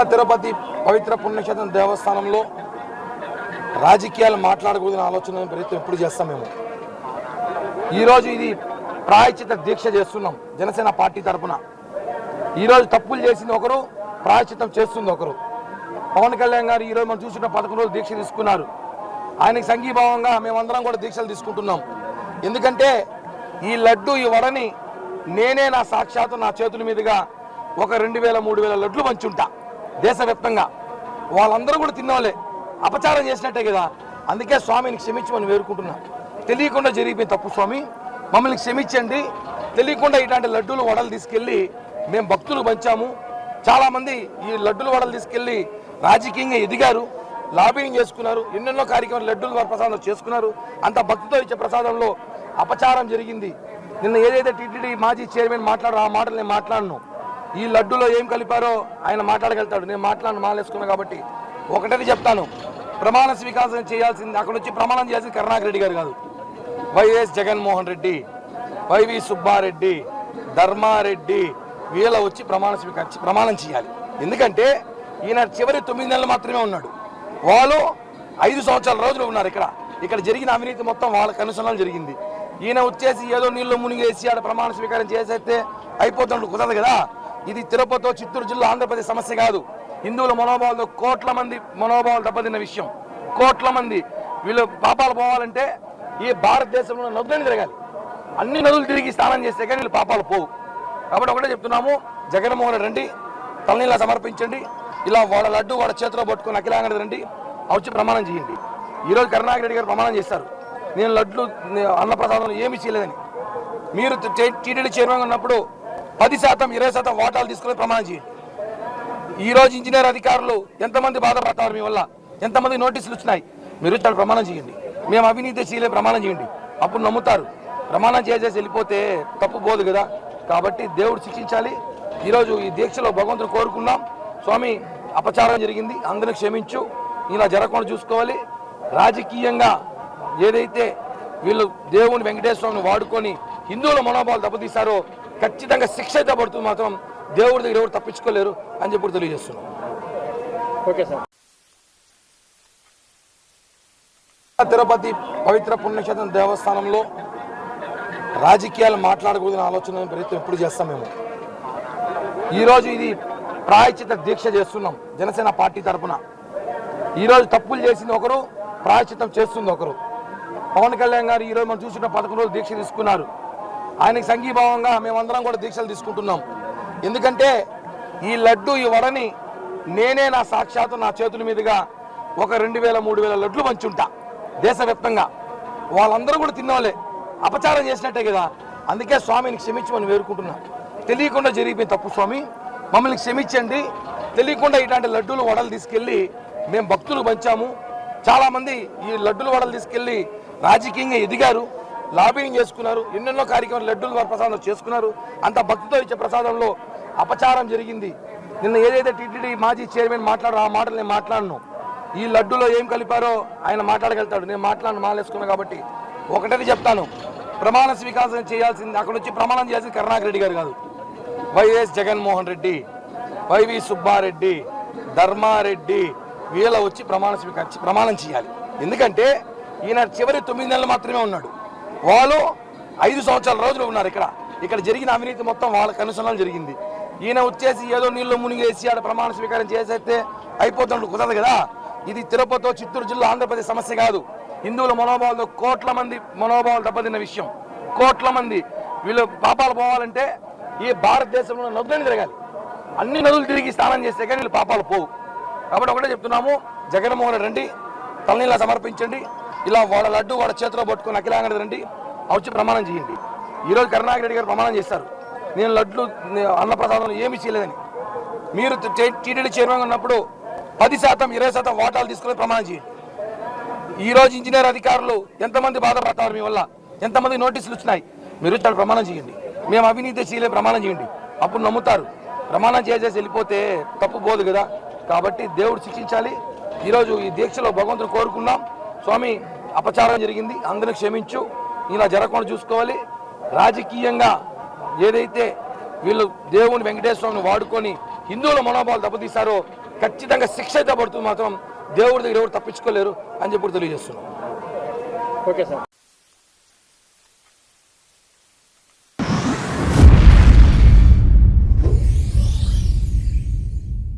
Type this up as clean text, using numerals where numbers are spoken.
తిరుపతి పవిత్ర పుణ్యక్షేత్రం దేవస్థానంలో రాజకీయాలు మాట్లాడకూడదని ఆలోచన ప్రయత్నం ఎప్పుడు చేస్తాం మేము. ఈరోజు ఇది ప్రాయశ్చిత్త దీక్ష చేస్తున్నాం జనసేన పార్టీ తరఫున. ఈరోజు తప్పులు చేసింది ఒకరు, ప్రాయశ్చిత్తం చేస్తుంది ఒకరు. పవన్ కళ్యాణ్ గారు ఈరోజు మనం చూసిన 11 రోజులు దీక్ష తీసుకున్నారు. ఆయనకి సంఘీభావంగా మేమందరం కూడా దీక్షలు తీసుకుంటున్నాం. ఎందుకంటే ఈ లడ్డు ఈ వడని నేనే నా సాక్షాత్తు నా చేతుల మీదుగా ఒక 2000-3000 లడ్లు పంచుంటా దేశవ్యాప్తంగా. వాళ్ళందరూ కూడా తిన్నోలే, అపచారం చేసినట్టే కదా. అందుకే స్వామిని క్షమించమని వేడుకుంటున్నా. తెలియకుండా జరిగిపోయింది తప్పు స్వామి, మమ్మల్ని క్షమించండి. తెలియకుండా ఇలాంటి లడ్డూలు వడలు తీసుకెళ్ళి మేము భక్తులు పంచాము. చాలామంది ఈ లడ్డూలు వడలు తీసుకెళ్ళి రాజకీయంగా ఎదిగారు, లాబింగ్ చేసుకున్నారు, ఎన్నెన్నో కార్యక్రమాలు లడ్డూలు ప్రసాదం చేసుకున్నారు. అంత భక్తితో ఇచ్చే ప్రసాదంలో అపచారం జరిగింది. నిన్న ఏదైతే టీటీడీ మాజీ చైర్మన్ మాట్లాడారో ఆ మాటలు నేను మాట్లాడను. ఈ లడ్డూలో ఏం కలిపారో ఆయన మాట్లాడగలుగుతాడు, నేను మాలేసుకున్నాను. కాబట్టి ఒకటని చెప్తాను, ప్రమాణ స్వీకారం చేయాల్సింది అక్కడ వచ్చి ప్రమాణం చేయాల్సింది కరుణాకర్ రెడ్డి గారు కాదు. వైఎస్ జగన్మోహన్ రెడ్డి, వైవి సుబ్బారెడ్డి, ధర్మారెడ్డి వీళ్ళ వచ్చి ప్రమాణం చేయాలి. ఎందుకంటే ఈయన చివరి 9 నెలలు మాత్రమే ఉన్నాడు, వాళ్ళు 5 సంవత్సరాల రోజులు ఉన్నారు. ఇక్కడ జరిగిన అవినీతి మొత్తం వాళ్ళ కనుసనలు జరిగింది. ఈయన వచ్చేసి ఏదో నీళ్ళు మునిగేసి ఆడ ప్రమాణ స్వీకారం చేసేస్తే అయిపోతున్నట్టు కుదరదు కదా. ఇది తిరుపతి, చిత్తూరు జిల్లా, ఆంధ్రప్రదేశ్ సమస్య కాదు. హిందువుల మనోభావాలతో కోట్ల మంది మనోభావాలు దెబ్బతిన్న విషయం. కోట్ల మంది వీళ్ళు పాపాలు పోవాలంటే ఈ భారతదేశంలో నదులను తిరగాలి. అన్ని నదులు తిరిగి స్నానం చేస్తే కానీ వీళ్ళు పాపాలు పోవు. కాబట్టి ఒకటే చెప్తున్నాము, జగన్మోహన్ రెడ్డి రండి, తలనీలా సమర్పించండి. ఇలా వాళ్ళ లడ్డు వాళ్ళ చేతిలో పట్టుకుని అఖిలాంగ రండి, వచ్చి ప్రమాణం చేయండి. ఈరోజు కరుణాకర్ రెడ్డి గారు ప్రమాణం చేశారు, నేను లడ్లు అన్నప్రసాదం ఏమీ చేయలేదని. మీరు టీటీడీ చైర్మన్ ఉన్నప్పుడు 10%, 20% వాటాలు తీసుకుని ప్రమాణం చేయండి. ఈరోజు ఇంజనీర్ అధికారులు ఎంతమంది బాధపడతారు మీ వల్ల, ఎంతమంది నోటీసులు వచ్చినాయి. మీరు చాలా ప్రమాణం చేయండి, మేము అవినీతి చేయలే ప్రమాణం చేయండి, అప్పుడు నమ్ముతారు. ప్రమాణం చేసేసి వెళ్ళిపోతే తప్పు పోదు కదా. కాబట్టి దేవుడు శిక్షించాలి. ఈరోజు ఈ దీక్షలో భగవంతుడు కోరుకున్నాం, స్వామి అపచారం జరిగింది, అందరిని క్షమించు, ఇలా జరగకుండా చూసుకోవాలి. రాజకీయంగా ఏదైతే వీళ్ళు దేవుని వెంకటేశ్వర స్వామిని వాడుకొని హిందువుల మనోభావాలు దెబ్బతీశారో ఖచ్చితంగా శిక్ష అయితే పడుతుంది. మాత్రం దేవుడి దగ్గర ఎవరు తప్పించుకోలేరు అని చెప్పి తెలియజేస్తున్నాం. Okay sir. తిరుపతి పవిత్ర పుణ్యక్షేత్రం దేవస్థానంలో రాజకీయాలు మాట్లాడకూడదని ఆలోచన ప్రయత్నం ఎప్పుడు చేస్తాం మేము. ఈరోజు ఇది ప్రాయశ్చిత్త దీక్ష చేస్తున్నాం జనసేన పార్టీ తరఫున. ఈరోజు తప్పులు చేసింది ఒకరు, ప్రాయశ్చిత్తం చేస్తుంది ఒకరు. పవన్ కళ్యాణ్ గారు ఈరోజు మనం చూసిన 11 రోజులు దీక్ష తీసుకున్నారు. ఆయనకి సంఘీభావంగా మేమందరం కూడా దీక్షలు తీసుకుంటున్నాం. ఎందుకంటే ఈ లడ్డు ఈ వడని నేనే నా సాక్షాత్తు నా చేతుల మీదుగా ఒక 2000-3000 లడ్లు పంచుంటా దేశవ్యాప్తంగా. వాళ్ళందరూ కూడా తిన్నోలే, అపచారం చేసినట్టే కదా. అందుకే స్వామిని క్షమించమని వేడుకుంటున్నా. తెలియకుండా జరిగిపోయింది తప్పు స్వామి, మమ్మల్ని క్షమించండి. తెలియకుండా ఇలాంటి లడ్డూలు వడలు తీసుకెళ్ళి మేము భక్తులు పంచాము. చాలామంది ఈ లడ్డూలు వడలు తీసుకెళ్ళి రాజకీయంగా ఎదిగారు, లాబింగ్ చేసుకున్నారు, ఎన్నెన్నో కార్యక్రమాలు లడ్డూలు ప్రసాదం చేసుకున్నారు. అంత భక్తితో ఇచ్చే ప్రసాదంలో అపచారం జరిగింది. నిన్న ఏదైతే టీటీడీ మాజీ చైర్మన్ మాట్లాడారో ఆ మాటలు నేను మాట్లాడను. ఈ లడ్డూలో ఏం కలిపారో ఆయన మాట్లాడగలుగుతాడు, నేను మాలేసుకున్నాను. కాబట్టి ఒకటని చెప్తాను, ప్రమాణ స్వీకారం చేయాల్సింది అక్కడ వచ్చి ప్రమాణం చేయాల్సింది కరుణాకర్ రెడ్డి గారు కాదు. వైఎస్ జగన్మోహన్ రెడ్డి, వైవి సుబ్బారెడ్డి, ధర్మారెడ్డి వీళ్ళ వచ్చి ప్రమాణం చేయాలి. ఎందుకంటే ఈయన చివరి 9 నెలలు మాత్రమే ఉన్నాడు, వాళ్ళు 5 సంవత్సరాల రోజులు ఉన్నారు. ఇక్కడ జరిగిన అవినీతి మొత్తం వాళ్ళ కనుసనలు జరిగింది. ఈయన వచ్చేసి ఏదో నీళ్ళు మునిగేసి ఆడ ప్రమాణ స్వీకారం చేసేస్తే అయిపోతున్నట్టు కుదరదు కదా. ఇది తిరుపతి, చిత్తూరు జిల్లా, ఆంధ్రప్రదేశ్ సమస్య కాదు. హిందువుల మనోభావాలతో కోట్ల మంది మనోభావాలు దెబ్బతిన్న విషయం. కోట్ల మంది వీళ్ళు పాపాలు పోవాలంటే ఈ భారతదేశంలో నదులను తిరగాలి. అన్ని నదులు తిరిగి స్నానం చేస్తే కానీ వీళ్ళు పాపాలు పోవు. కాబట్టి ఒకటే చెప్తున్నాము, జగన్మోహన్ రెడ్డి రండి, తలనీలా సమర్పించండి. ఇలా వాళ్ళ లడ్డు వాళ్ళ చేతిలో పట్టుకుని అఖిలాంగ రండి, వచ్చి ప్రమాణం చేయండి. ఈరోజు కరుణాకర్ రెడ్డి గారు ప్రమాణం చేశారు, నేను లడ్లు అన్నప్రసాదం ఏమీ చేయలేదని. మీరు టీటీడీ చైర్మన్ ఉన్నప్పుడు 10%, 20% వాటాలు తీసుకుని ప్రమాణం చేయండి. ఈరోజు ఇంజనీర్ అధికారులు ఎంతమంది బాధపడతారు మీ వల్ల, ఎంతమంది నోటీసులు వచ్చినాయి. మీరు చాలా ప్రమాణం చేయండి, మేము అవినీతి చేయలే ప్రమాణం చేయండి, అప్పుడు నమ్ముతారు. ప్రమాణం చేసేసి వెళ్ళిపోతే తప్పు పోదు కదా. కాబట్టి దేవుడు శిక్షించాలి. ఈరోజు ఈ దీక్షలో భగవంతుడు కోరుకున్నాం, స్వామి అపచారం జరిగింది, అందరిని క్షమించు, ఇలా జరగకుండా చూసుకోవాలి. రాజకీయంగా ఏదైతే వీళ్ళు దేవుని వెంకటేశ్వర స్వామిని వాడుకొని హిందువుల మనోభావాలు దెబ్బతీశారో ఖచ్చితంగా శిక్ష అయితే పడుతుంది మాత్రం దేవుడి దగ్గర ఎవరు తప్పించుకోలేరు అని చెప్పి తెలియజేస్తున్నాం. Okay sir.